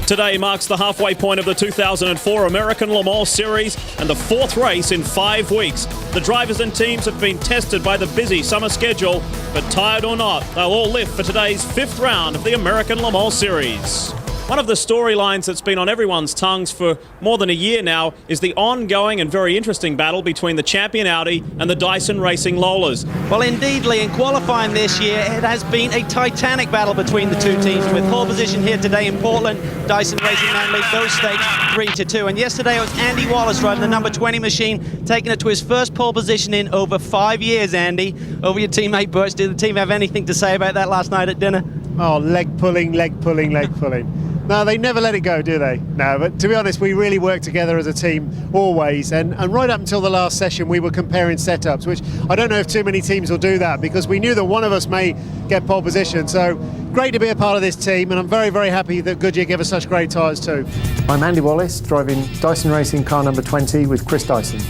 Today marks the halfway point of the 2004 American Le Mans Series and the fourth race in 5 weeks. The drivers and teams have been tested by the busy summer schedule, but tired or not, they'll all lift for today's 5th round of the American Le Mans Series. One of the storylines that's been on everyone's tongues for more than a year now is the ongoing and very interesting battle between the champion Audi and the Dyson Racing Lolas. Well, indeed, Lee, in qualifying this year, it has been a titanic battle between the two teams, with pole position here today in Portland. Dyson Racing now lead those stakes 3-2. And yesterday it was Andy Wallace driving the number 20 machine, taking it to his first pole position in over 5 years, Andy. Over your teammate Birch, did the team have anything to say about that last night at dinner? Oh, leg pulling, leg pulling, leg pulling. No, they never let it go, do they? No, but to be honest, we really work together as a team, always. And right up until the last session, we were comparing setups, which I don't know if too many teams will do that, because we knew that one of us may get pole position. So great to be a part of this team, and I'm very, very happy that Goodyear gave us such great tyres too. I'm Andy Wallace, driving Dyson Racing car number 20 with Chris Dyson.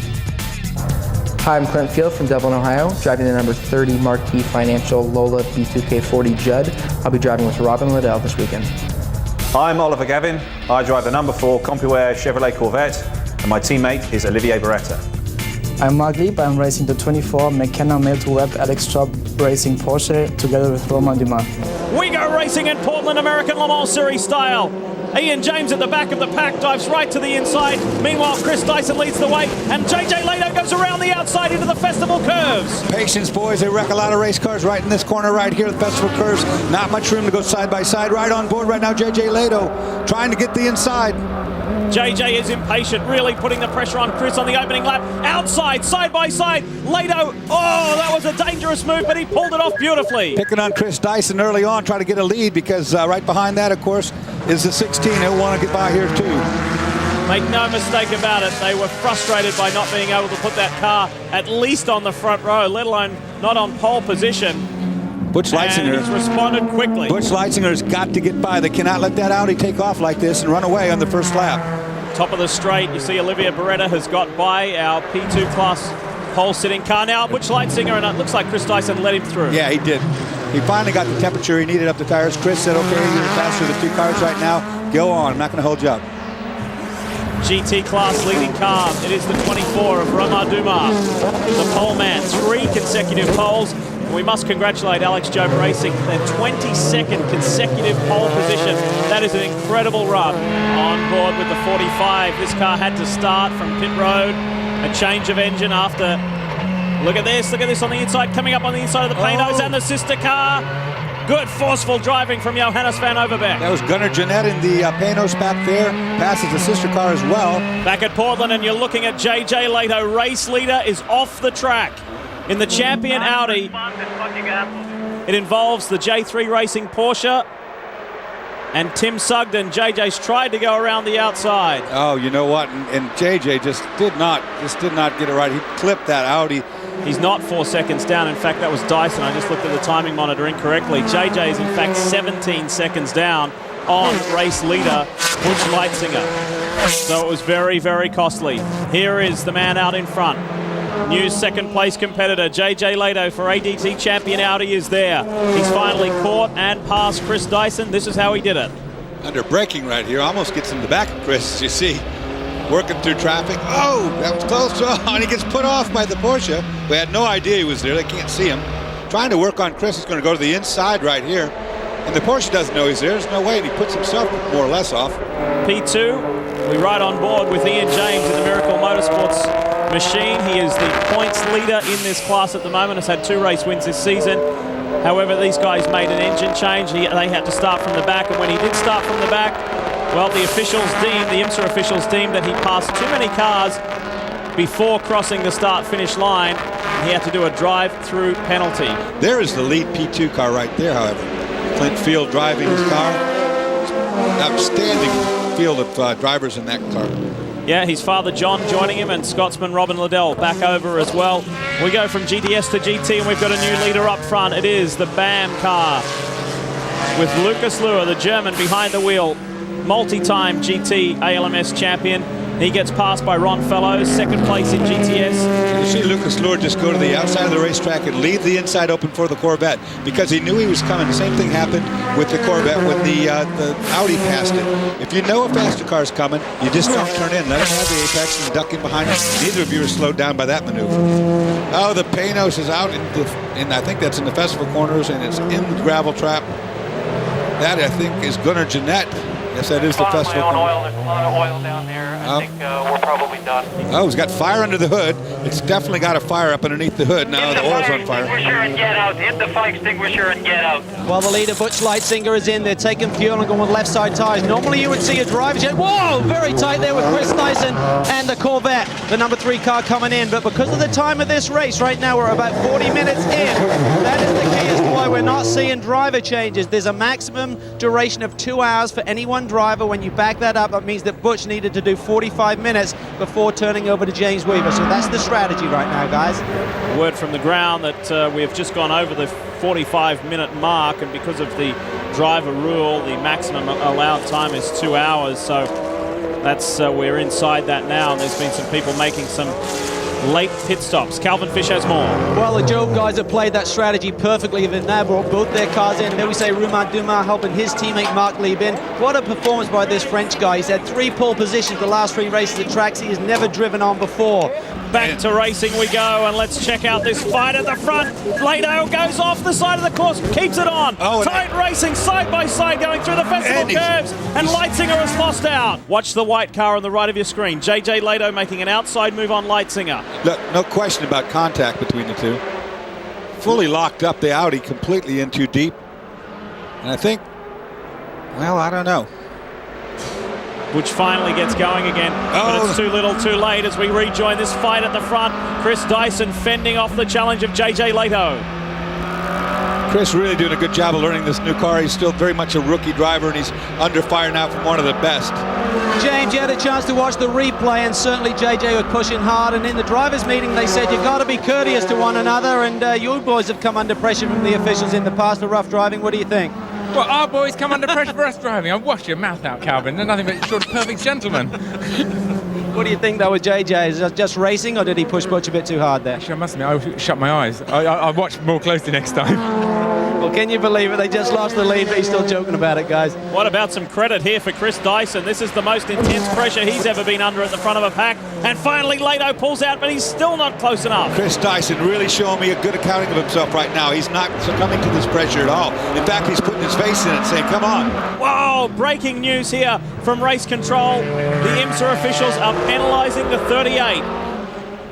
Hi, I'm Clint Field from Dublin, Ohio, driving the number 30 Marquee Financial Lola B2K40 Judd. I'll be driving with Robin Liddell this weekend. I'm Oliver Gavin. I drive the number 4 CompuWare Chevrolet Corvette, and my teammate is Olivier Beretta. I'm Mark Lieb. I'm racing the 24 McKenna Mail-to-Web Alex Straub Racing Porsche together with Romain Dumas. We go racing in Portland, American Le Mans Series style. Ian James at the back of the pack dives right to the inside. Meanwhile, Chris Dyson leads the way, and JJ Lehto goes around the outside into the festival curves. Patience, boys. They wreck a lot of race cars right in this corner right here, the festival curves. Not much room to go side by side. Right on board right now, JJ Lehto trying to get the inside. JJ is impatient, really putting the pressure on Chris on the opening lap. Outside, side by side, Lehto, oh, that was a dangerous move, but he pulled it off beautifully. Picking on Chris Dyson early on, trying to get a lead, because right behind that, of course, is the 16. He'll want to get by here too. Make no mistake about it, they were frustrated by not being able to put that car at least on the front row, let alone not on pole position. Butch Leitzinger. And he's responded quickly. Butch Leitzinger's got to get by. They cannot let that Audi take off like this and run away on the first lap. Top of the straight, you see Olivier Beretta has got by our P2 class pole sitting car now. Butch Leitzinger, and it looks like Chris Dyson let him through. Yeah, he did. He finally got the temperature he needed up the tires. Chris said, okay, you're faster than the 2 cars right now. Go on, I'm not going to hold you up. GT class leading car. It is the 24 of Romain Dumas, the pole man. 3 consecutive poles. And we must congratulate Alex Job Racing, their 22nd consecutive pole position. That is an incredible run. On board with the 45. This car had to start from pit road. A change of engine after. Look at this on the inside, coming up on the inside of the Panos and the sister car. Good forceful driving from Johannes van Overbeek. That was Gunnar Jeanette in the Panos back there. Passes the sister car as well. Back at Portland, and you're looking at JJ Lehto. Race leader is off the track. In the champion Audi, it involves the J3 Racing Porsche and Tim Sugden. JJ's tried to go around the outside. Oh, you know what? And JJ just did not get it right. He clipped that Audi. He's not 4 seconds down. In fact, that was Dyson. I just looked at the timing monitor incorrectly. JJ is in fact 17 seconds down on race leader Butch Leitzinger. So it was very, very costly. Here is the man out in front. New second place competitor, JJ Lehto for ADT champion Audi is there. He's finally caught and passed Chris Dyson. This is how he did it. Under braking right here, almost gets in the back of Chris, as you see. Working through traffic. Oh, that was close. Oh, and he gets put off by the Porsche. We had no idea he was there. They can't see him. Trying to work on Chris. He's going to go to the inside right here. And the Porsche doesn't know he's there. There's no way. And he puts himself more or less off. P2, we ride on board with Ian James in the Miracle Motorsports machine. He is the points leader in this class at the moment. Has had 2 race wins this season. However, these guys made an engine change. They had to start from the back, and when he did start from the back, well, the IMSA officials deemed that he passed too many cars before crossing the start-finish line. He had to do a drive-through penalty. There is the lead P2 car right there, however. Clint Field driving his car. Outstanding field of drivers in that car. Yeah, his father John joining him, and Scotsman Robin Liddell back over as well. We go from GTS to GT, and we've got a new leader up front. It is the BAM car with Lucas Luhr, the German, behind the wheel. Multi-time GT ALMS champion. He gets passed by Ron Fellows, second place in GTS. You see Lucas Lohr just go to the outside of the racetrack and leave the inside open for the Corvette because he knew he was coming. The same thing happened with the Corvette when the Audi passed it. If you know a faster car's coming, you just don't turn in. Let him have the apex and duck in behind him. Neither of you are slowed down by that maneuver. Oh, the Panos is out in I think that's in the festival corners, and it's in the gravel trap. That, I think, is Gunnar Jeanette. Yes, that is the festival corner. There's a lot of oil down there. I think we're probably done. Oh, he's got fire under the hood. It's definitely got a fire up underneath the hood. Now the oil's on fire. Hit the fire extinguisher and get out. Hit the fire extinguisher and get out. Well, the leader, Butch Leitzinger, is in. They're taking fuel and going with left side tires. Normally you would see a driver's jet. Whoa, very tight there with Chris Dyson and the Corvette, the number 3 car coming in. But because of the time of this race, right now we're about 40 minutes in. That is the key as to why we're not seeing driver changes. There's a maximum duration of 2 hours for any one driver. When you back that up, that means that Butch needed to do 45 minutes before turning over to James Weaver. So that's the strategy right now, guys. Word from the ground that we have just gone over the 45-minute mark, and because of the driver rule, the maximum allowed time is 2 hours. So that's we're inside that now, and there's been some people making some late pit stops. Calvin Fish has more. Well, the Joe guys have played that strategy perfectly. They've now brought both their cars in. Then we say Romain Dumas helping his teammate Marc Lieb in. What a performance by this French guy. He's had 3 pole positions the last 3 races at tracks he has never driven on before. Back to racing we go, and let's check out this fight at the front. Lehto goes off the side of the course, keeps it on. Tight racing side by side going through the festival curves, and Leitzinger has lost out. Watch the white car on the right of your screen. JJ Lehto making an outside move on Leitzinger. Look, no question about contact between the two. Fully locked up the Audi completely in too deep. And I think, well, I don't know. Butch finally gets going again, but it's too little too late as we rejoin this fight at the front. Chris Dyson fending off the challenge of JJ Lehto. Chris really doing a good job of learning this new car. He's still very much a rookie driver, and he's under fire now from one of the best. James, you had a chance to watch the replay, and certainly JJ was pushing hard, and in the drivers' meeting they said you've got to be courteous to one another, and you boys have come under pressure from the officials in the past for rough driving. What do you think? Well, our boys come under pressure for us driving. I'll wash your mouth out, Calvin. They're nothing but sort of perfect gentlemen. What do you think, though, with JJ? Is that just racing, or did he push Butch a bit too hard there? Actually, I must admit, I'll shut my eyes. I'll watch more closely next time. Well, can you believe it? They just lost the lead, but he's still joking about it, guys. What about some credit here for Chris Dyson? This is the most intense pressure he's ever been under at the front of a pack. And finally, Lehto pulls out, but he's still not close enough. Chris Dyson really showing me a good accounting of himself right now. He's not succumbing to this pressure at all. In fact, he's putting his face in it saying, come on. Whoa, breaking news here from race control. The IMSA officials are penalising the 38.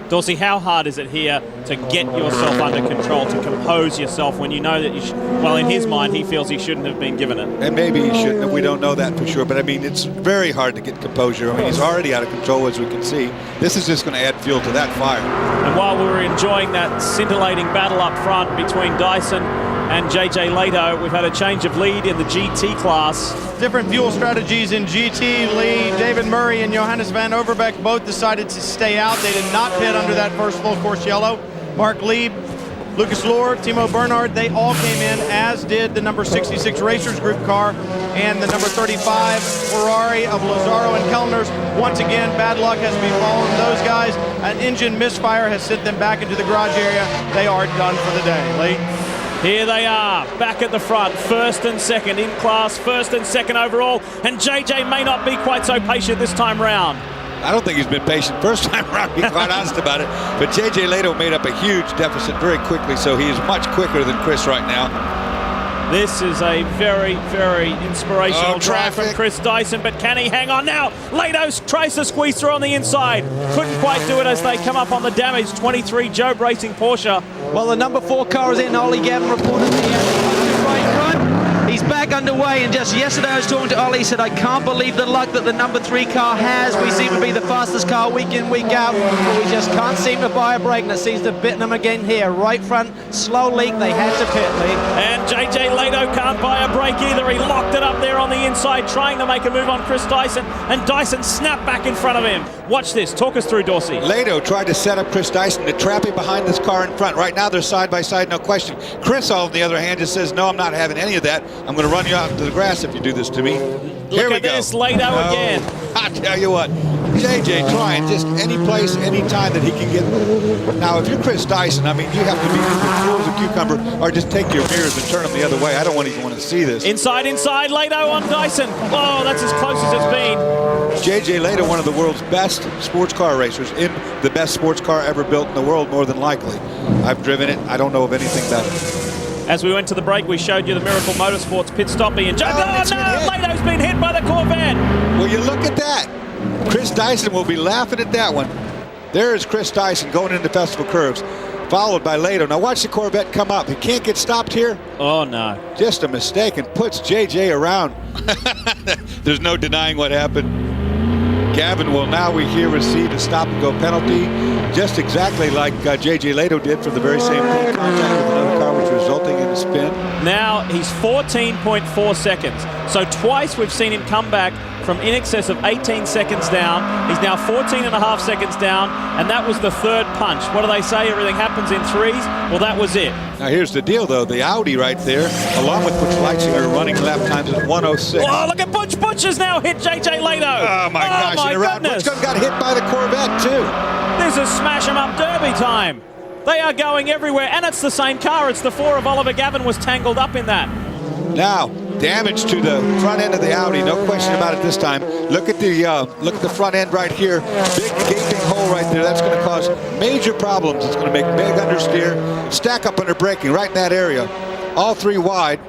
Dorsey, how hard is it here to get yourself under control, to compose yourself when you know that you should, well, in his mind, he feels he shouldn't have been given it. And maybe he shouldn't have. We don't know that for sure. But, I mean, it's very hard to get composure. I mean, he's already out of control, as we can see. This is just going to add fuel to that fire. And while we were enjoying that scintillating battle up front between Dyson and JJ Lehto, we've had a change of lead in the GT class. Different fuel strategies in GT. Lee, David Murray, and Johannes van Overbeek both decided to stay out. They did not pit under that first full course yellow. Marc Lieb, Lucas Lohr, Timo Bernhard, they all came in, as did the number 66 Racers Group car and the number 35 Ferrari of Lazzaro and Kellners. Once again, bad luck has befallen those guys. An engine misfire has sent them back into the garage area. They are done for the day. Lee? Here they are, back at the front, first and second in class, first and second overall, and JJ may not be quite so patient this time round. I don't think he's been patient first time around, to be quite honest about it. But JJ Lehto made up a huge deficit very quickly, so he is much quicker than Chris right now. This is a very, very inspirational drive from Chris Dyson, but can he hang on now? Lehto tries to squeeze through on the inside. Couldn't quite do it as they come up on the damaged 23 Jobe Racing Porsche. Well, the number 4 car is in. Ollie Gavin reported the right front. He's back underway, and just yesterday I was talking to Ollie. He said, I can't believe the luck that the number 3 car has. We seem to be the fastest car week in, week out, but we just can't seem to buy a break, and it seems to bitten them again here. Right front, slow leak, they had to pit, Lee. And JJ Lehto can't buy a break either. He locked it up there on the inside, trying to make a move on Chris Dyson, and Dyson snapped back in front of him. Watch this. Talk us through, Dorsey. Lehto tried to set up Chris Dyson to trap him behind this car in front. Right now they're side by side, no question. Chris, on the other hand, just says, no, I'm not having any of that. I'm going to run you out into the grass if you do this to me. Here we go. Look at this, Lehto again. I tell you what, JJ trying just any place, any time that he can get. Now, if you're Chris Dyson, I mean, you have to be as cool as a cucumber, or just take your mirrors and turn them the other way. I don't even want to see this. Inside, Lehto on Dyson. Oh, that's as close as it's been. JJ Lehto, one of the world's best sports car racers, in the best sports car ever built in the world, more than likely. I've driven it. I don't know of anything better. As we went to the break, we showed you the Miracle Motorsports pit stop being... Lehto's been hit by the Corvette. Well, you look at that. Chris Dyson will be laughing at that one. There is Chris Dyson going into festival curves, followed by Lehto. Now watch the Corvette come up. He can't get stopped here. Oh, no. Just a mistake, and puts JJ around. There's no denying what happened. Gavin will now, we hear, receive a stop-and-go penalty, just exactly like JJ Lehto did for the very same thing, contact with another car, which resulting in a spin. Now he's 14.4 seconds. So twice we've seen him come back from in excess of 18 seconds down. He's now 14.5 seconds down, and that was the third punch. What do they say? Everything happens in threes? Well, that was it. Now here's the deal, though. The Audi right there, along with Butch Leitzinger, running lap times at 1:06. Oh, look at Butch. Butch has now hit JJ Lehto. Oh, my gosh. My goodness. Butch got hit by the Corvette, too. This is smash-em-up derby time. They are going everywhere, and it's the same car. It's the 4 of Oliver Gavin was tangled up in that. Now, damage to the front end of the Audi, no question about it this time. Look at the front end right here. Big gaping hole right there. That's going to cause major problems. It's going to make big understeer, stack up under braking right in that area. All 3 wide.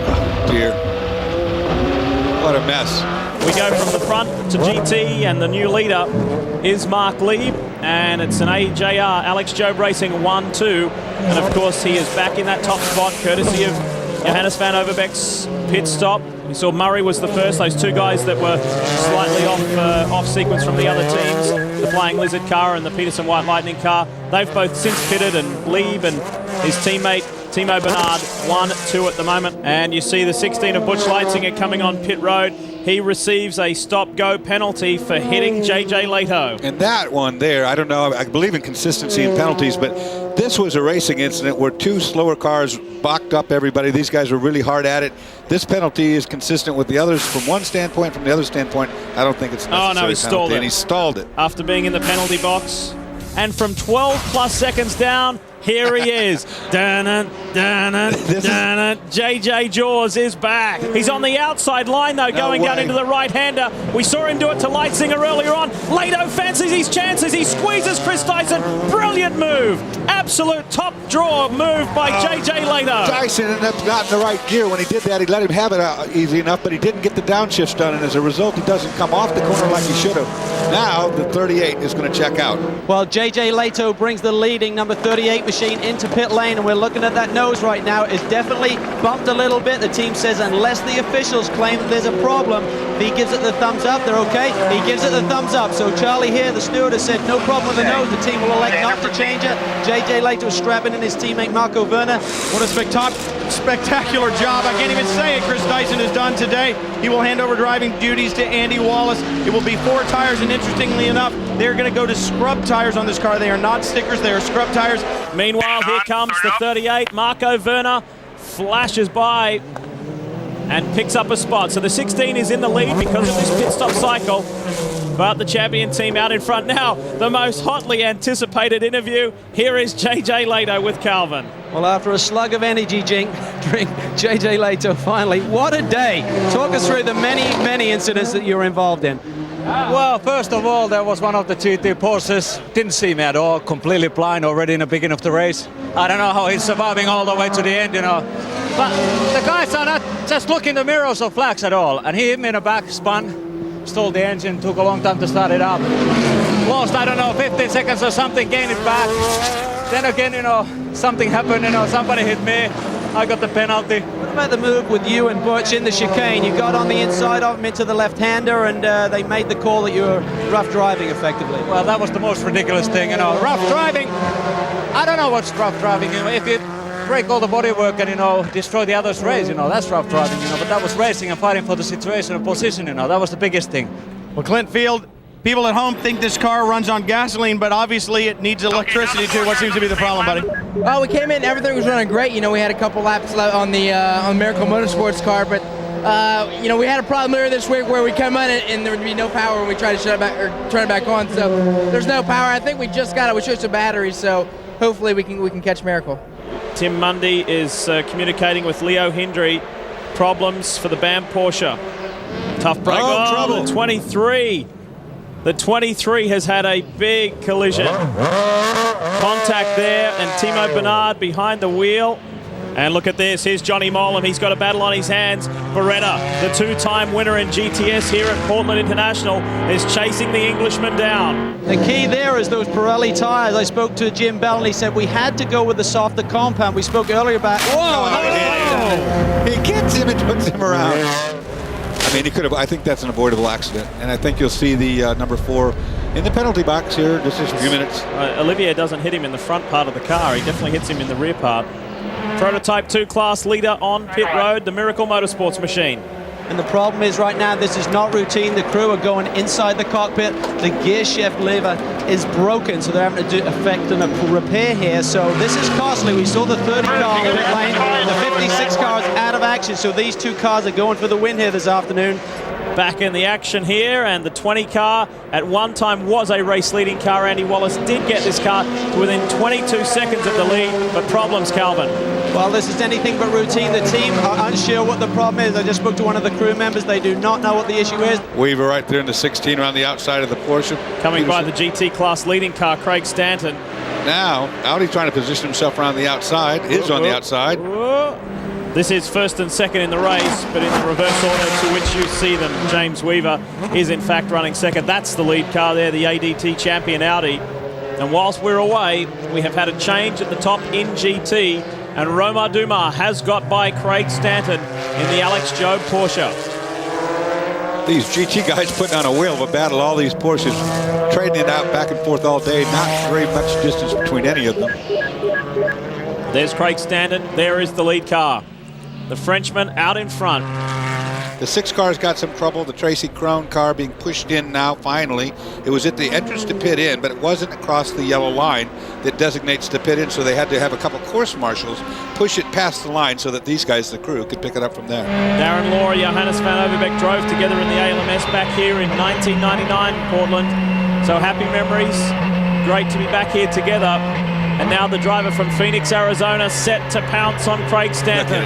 Oh, dear. What a mess. We go from the front to GT, and the new leader is Mark Lieb, and it's an AJR Alex Job Racing 1-2, and of course he is back in that top spot courtesy of Johannes van Overbeek's pit stop. We saw Murray was the first, those 2 guys that were slightly off sequence from the other teams, the Flying Lizard car and the Peterson White Lightning car. They've both since pitted, and Lieb and his teammate Timo Bernard 1-2 at the moment. And you see the 16 of Butch Leitzinger coming on pit road. He receives a stop-go penalty for hitting JJ Lehto. And that one there, I don't know, I believe in consistency in penalties, but this was a racing incident where 2 slower cars balked up everybody. These guys were really hard at it. This penalty is consistent with the others from one standpoint. From the other standpoint, I don't think it's necessary. Oh, no, he stalled it. And he stalled it. After being in the penalty box. And from 12 plus seconds down, here he is. JJ Jaws is back. He's on the outside line, though, going down into the right-hander. We saw him do it to Leitzinger earlier on. Lehto fancies his chances. He squeezes Chris Dyson. Brilliant move. Absolute top draw move by JJ Lehto. Dyson ended up not in the right gear. When he did that, he let him have it easy enough, but he didn't get the downshifts done, and as a result, he doesn't come off the corner like he should have. Now, the 38 is going to check out. Well, JJ Lehto brings the leading number 38 machine into pit lane, and we're looking at that nose right now. It's definitely bumped a little bit. The team says unless the officials claim that there's a problem, if he gives it the thumbs up, they're okay. He gives it the thumbs up. So Charlie here, the steward, has said no problem with the nose. The team will elect not to change it. JJ Lehto strapping in his teammate Marco Werner. What a spectacular job. I can't even say it. Chris Dyson has done today. He will hand over driving duties to Andy Wallace. It will be 4 tires, and interestingly enough, they're going to go to scrub tires on this car. They are not stickers, they are scrub tires. Meanwhile, here comes the 38. Marco Werner flashes by and picks up a spot. So the 16 is in the lead because of this pit stop cycle. But the champion team out in front now. The most hotly anticipated interview. Here is JJ Lehto with Calvin. Well, after a slug of energy drink, JJ Lehto finally. What a day. Talk us through the many incidents that you were involved in. Well, first of all, there was one of the GT Porsches. Didn't see me at all, completely blind already in the beginning of the race. I don't know how he's surviving all the way to the end, you know. But the guys are not just looking the mirrors or flags at all. And he hit me in the back, spun, stalled the engine, took a long time to start it up. Lost, I don't know, 15 seconds or something, gained it back. Then again, you know, something happened, you know, somebody hit me. I got the penalty. What about the move with you and Butch in the chicane? You got on the inside of him into the left-hander, and they made the call that you were rough driving effectively. Well, that was the most ridiculous thing, you know. Rough driving, I don't know what's rough driving. If you break all the bodywork and, you know, destroy the other's race, you know, that's rough driving, you know, but that was racing and fighting for the situation and position, you know, that was the biggest thing. Well, Clint Field, people at home think this car runs on gasoline, but obviously it needs electricity too. What seems to be the problem, buddy? Well, we came in, everything was running great. You know, we had a couple laps left on the Miracle Motorsports car, but you know, we had a problem earlier this week where we come in and there would be no power when we try to shut it back or turn it back on. So there's no power. I think we just got it. We switched the batteries, so hopefully we can catch Miracle. Tim Mundy is communicating with Leo Hindry. Problems for the BAM Porsche. Tough break. Oh, trouble. The 23. The 23 has had a big collision. Contact there, and Timo Bernard behind the wheel. And look at this, here's Johnny Molam. He's got a battle on his hands. Beretta, the two-time winner in GTS here at Portland International, is chasing the Englishman down. The key there is those Pirelli tires. I spoke to Jim Bell and he said we had to go with the softer compound. We spoke earlier about... Whoa! He gets him and puts him around. I mean, he could have. I think that's an avoidable accident, and I think you'll see the number 4 in the penalty box here just a few minutes. Olivier doesn't hit him in the front part of the car. He definitely hits him in the rear part. Prototype 2 class leader on pit road, the Miracle Motorsports machine. And the problem is right now, this is not routine. The crew are going inside the cockpit. The gear shift lever is broken, so they're having to effect a repair here. So this is costly. We saw the 30 car on the pit lane. The 56 car is out of action, so these two cars are going for the win here this afternoon. Back in the action here, and the 20 car at one time was a race leading car. Andy Wallace did get this car to within 22 seconds of the lead, but problems, Calvin. Well, this is anything but routine. The team are unsure what the problem is. I just spoke to one of the crew members. They do not know what the issue is. Weaver right there in the 16 around the outside of the Porsche. Coming by the GT class leading car, Craig Stanton. Now, Audi's trying to position himself around the outside. Is on the outside. This is first and second in the race, but in the reverse order to which you see them. James Weaver is in fact running second. That's the lead car there, the ADT champion Audi. And whilst we're away, we have had a change at the top in GT, and Romain Dumas has got by Craig Stanton in the Alex Job Porsche. These GT guys putting on a whale of a battle. All these Porsches trading it out back and forth all day. Not very much distance between any of them. There's Craig Stanton. There is the lead car. The Frenchman out in front. The 6 car's got some trouble. The Tracy Crone car being pushed in now, finally. It was at the entrance to pit in, but it wasn't across the yellow line that designates the pit in, so they had to have a couple course marshals push it past the line so that these guys, the crew, could pick it up from there. Darren Law, Johannes van Overbeek drove together in the ALMS back here in 1999 in Portland. So happy memories. Great to be back here together. And now the driver from Phoenix, Arizona, set to pounce on Craig Stanton.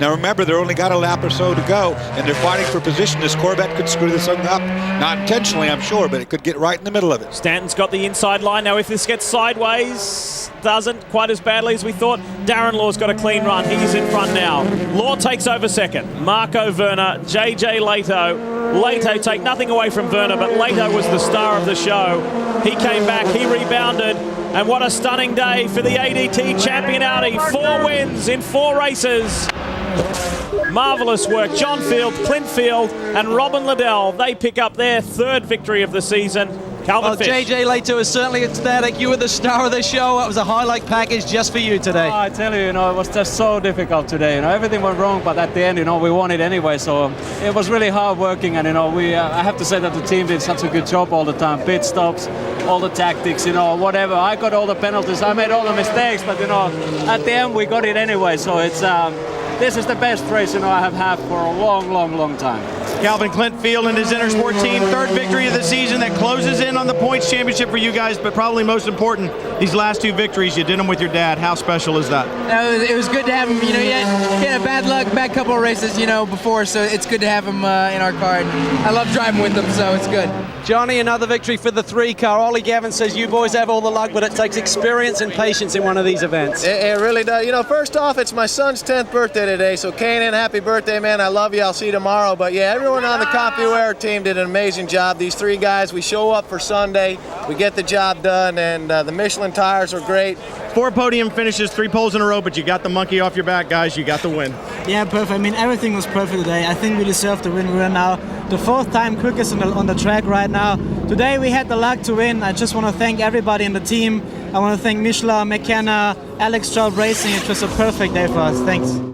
Now remember, they're only got a lap or so to go, and they're fighting for position. This Corvette could screw this thing up. Not intentionally, I'm sure, but it could get right in the middle of it. Stanton's got the inside line. Now if this gets sideways, doesn't quite as badly as we thought. Darren Law's got a clean run. He's in front now. Law takes over second. Marco Werner, JJ Lehto. Lehto, take nothing away from Werner, but Lehto was the star of the show. He came back, he rebounded, and what a stunning day for the ADT champion Audi. 4 wins in 4 races. Marvellous work. John Field, Clint Field, and Robin Liddell, they pick up their 3rd victory of the season. Calvin Fish. JJ Lehto is certainly ecstatic. You were the star of the show. It was a highlight package just for you today. Oh, I tell you, it was just so difficult today. Everything went wrong, but at the end, we won it anyway. So it was really hard working, and I have to say that the team did such a good job all the time. Pit stops, all the tactics, whatever. I got all the penalties. I made all the mistakes, but at the end we got it anyway. So it's this is the best race I have had for a long, long, long time. Calvin Clint Field and his Intersport team, 3rd victory of the season that closes in on the points championship for you guys, but probably most important, these last 2 victories, you did them with your dad. How special is that? It was good to have him. He had a bad couple of races, before, so it's good to have him in our car. And I love driving with him, so it's good. Johnny, another victory for the 3 car. Ollie Gavin says you boys have all the luck, but it takes experience and patience in one of these events. It really does. First off, it's my son's 10th birthday today, so Kanan, happy birthday, man. I love you. I'll see you tomorrow. But yeah, everyone on the CompuAir team did an amazing job. These 3 guys, we show up for Sunday, we get the job done, and the Michelin tires are great. 4 podium finishes, 3 poles in a row, but you got the monkey off your back, guys. You got the win. Yeah, perfect. Everything was perfect today. I think we deserved the win. We are now the 4th time quickest on the track right now. Today we had the luck to win. I just want to thank everybody in the team. I want to thank Michelin, McKenna, Alex Straub Racing. It was a perfect day for us. Thanks.